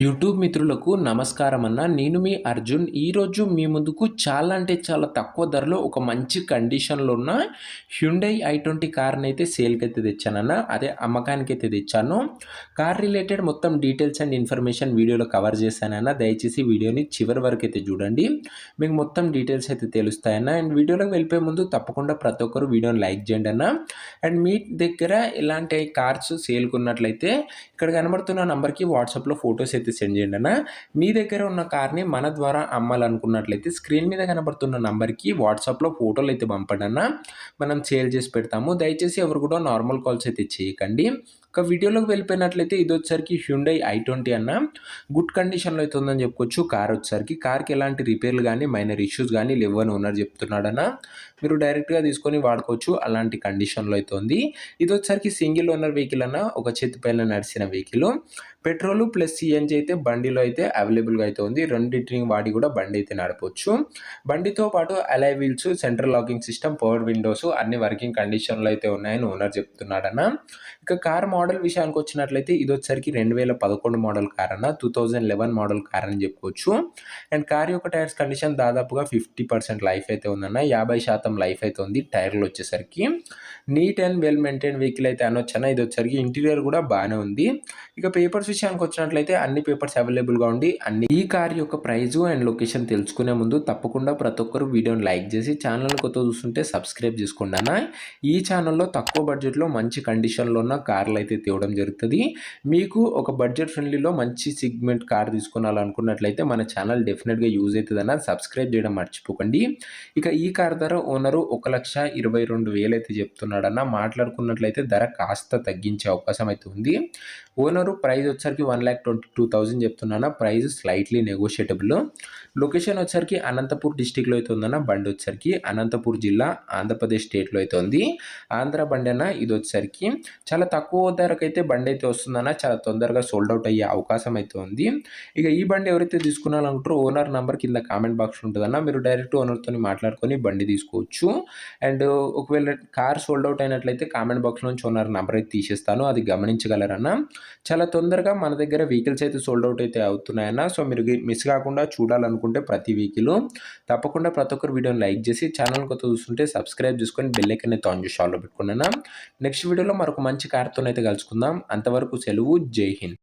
YouTube మిత్రులకు నమస్కారం అన్న. నేను మీ అర్జున్. ఈరోజు మీ ముందుకు చాలా అంటే చాలా తక్కువ ధరలో ఒక మంచి కండిషన్‌లో ఉన్న హ్యుండై ఐ20 కార్‌నైతే సేల్‌కైతే తెచ్చానన్న. అదే అమ్మకానికైతే తెచ్చాను. కార్ రిలేటెడ్ మొత్తం డీటెయిల్స్ అండ్ ఇన్ఫర్మేషన్ వీడియోలో కవర్ చేశానన్న. దయచేసి వీడియోని చివరి వరకైతే చూడండి. మీకు మొత్తం డీటెయిల్స్ అయితే తెలుస్తాయన్న. అండ్ వీడియోలోకి వెళ్ళిపోయే ముందు తప్పకుండా ప్రతి ఒక్కరు వీడియోని లైక్ చేయండి అన్న. అండ్ మీ దగ్గర ఇలాంటి కార్స్ సేల్‌కున్నట్లయితే ఇక్కడ కనబడుతున్న నంబర్‌కి వాట్సాప్‌లో ఫోటోస్ అయితే సెండ్ చేయండి అన్న. మీ దగ్గర ఉన్న కార్‌ని మన ద్వారా అమ్మాలనుకున్నట్లయితే స్క్రీన్ మీద కనబడుతున్న నంబర్‌కి వాట్సాప్‌లో ఫోటోలు అయితే పంపండి అన్న. మనం సేల్ చేసి పెడతాము. దయచేసి ఎవరు కూడా నార్మల్ కాల్స్ అయితే చేయకండి. ఇక వీడియోలోకి వెళ్ళిపోయినట్లయితే ఇదొచ్చేసరికి హ్యుండై ఐ20 అన్న. గుడ్ కండిషన్‌లో అయితే ఉందని చెప్పుకోవచ్చు. కార్ వచ్చేసరికి కార్‌కి ఎలాంటి రిపేర్లు గానీ, మైనర్ ఇష్యూస్ గానీ లేవని ఓనర్ చెప్తున్నాడన్న. మీరు డైరెక్ట్‌గా తీసుకొని వాడుకోవచ్చు. అలాంటి కండిషన్‌లో అయితే ఉంది. ఇదొచ్చేసరికి సింగిల్ ఓనర్ వెహికల్ అన్న. ఒక చేతి పైన నడిచిన వెహికల్. పెట్రోల్ ప్లస్ సీఎన్జీ అయితే బండిలో అయితే అవైలబుల్‌గా అయితే ఉంది. రెండిటిని వాడి కూడా బండి అయితే నడపొచ్చు. బండితో పాటు alloy wheels, central locking system, power windows అన్ని వర్కింగ్ కండిషన్‌లో అయితే ఉన్నాయని ఓనర్ చెప్తున్నాడన్న. ఇక కార్ మోడల్ విషయానికొచ్చినట్లయితే ఇదొచ్చేసరికి 2011 మోడల్ కార్ అన్న. 2011 మోడల్ కార్ అని చెప్పుకోవచ్చు. అండ్ కార్ యొక్క టైర్స్ కండిషన్ దాదాపుగా 50% లైఫ్ అయితే ఉందన్న. 50% లైఫ్ అయితే ఉంది టైర్‌లొచ్చేసరికి. Neat and well maintained vehicle అయితే అనొచ్చన్న. ఇదొచ్చేసరికి ఇంటీరియర్ కూడా బానే ఉంది. ఇక పేపర్స్ విషయానికొచ్చినట్లయితే అన్ని పేపర్స్ అవైలబుల్‌గా ఉండి ఈ కార్ యొక్క ప్రైజు అండ్ లొకేషన్ తెలుసుకునే ముందు తప్పకుండా ప్రతి ఒక్కరు వీడియోని లైక్ చేసి ఛానల్‌ని కొత్తగా చూస్తుంటే సబ్స్క్రైబ్ చేసుకోండి అన్న. ఈ ఛానల్‌లో తక్కువ బడ్జెట్‌లో మంచి కండిషన్‌లో ఉన్న కార్లు అయితే తేవడం జరుగుతది. మీకు ఒక బడ్జెట్ ఫ్రెండ్లీలో మంచి సెగ్మెంట్ కార్ తీసుకోవాలనుకున్నట్లయితే మన ఛానల్ డెఫినిట్‌గా యూజ్ అయితదన్న. సబ్స్క్రైబ్ చేయడం మర్చిపోకండి. ఇక ఈ కార్ ధర ఓనరు 1,22,000 అయితే చెప్తున్నాడన్న. మాట్లాడుకున్నట్లయితే ధర కాస్త తగ్గించే అవకాశం అయితే ఉంది. ఓనరు ప్రైస్ వచ్చేసరికి 1,22,000 చెప్తున్నాను. Price slightly నెగోషియేటబుల్. లొకేషన్ వచ్చేసరికి అనంతపూర్ డిస్ట్రిక్ట్‌లో అయితే ఉందన్న. బండి వచ్చేసరికి అనంతపూర్ జిల్లా, ఆంధ్రప్రదేశ్ స్టేట్‌లో అయితే ఉంది. ఆంధ్ర బండి అన్న. ఇది వచ్చేసరికి చాలా తక్కువ ధరకైతే బండి అయితే వస్తుందన్న. చాలా తొందరగా సోల్డ్ అవుట్ అయ్యే అవకాశం అయితే ఉంది. ఇక ఈ బండి ఎవరైతే తీసుకోవాలనుకుంటారో ఓనర్ నంబర్ కింద కామెంట్ బాక్స్‌లో ఉంటదన్న. మీరు డైరెక్ట్ ఓనర్‌తోని మాట్లాడుకొని బండి తీసుకోవచ్చు. అండ్ ఒకవేళ కార్ సోల్డ్ అవుట్ అయినట్లయితే కామెంట్ బాక్స్‌లో నుంచి ఓనర్ నంబర్ అయితే తీసేస్తాను. అది గమనించగలరన్న. చాలా తొందరగా మన దగ్గర వెహికల్స్ అయితే సోల్డ్ అవుట్ అయితే అవుతున్నాయన్న. సో మీరు మిస్ కాకుండా చూడాలనుకుంటే ప్రతి వెహికల్ తప్పకుండా ప్రతి ఒక్కరు వీడియోని లైక్ చేసి ఛానల్ కొత్త చూస్తుంటే సబ్స్క్రైబ్ చేసుకొని బెల్ ఐకాన్ అయితే ఆన్ చేసి ఆల్‌లో పెట్టుకోండి అన్న. నెక్స్ట్ వీడియోలో మరొక మంచి కార్‌తోనైతే కలుసుకుందాం. అంతవరకు సెలవు. జై హింద్.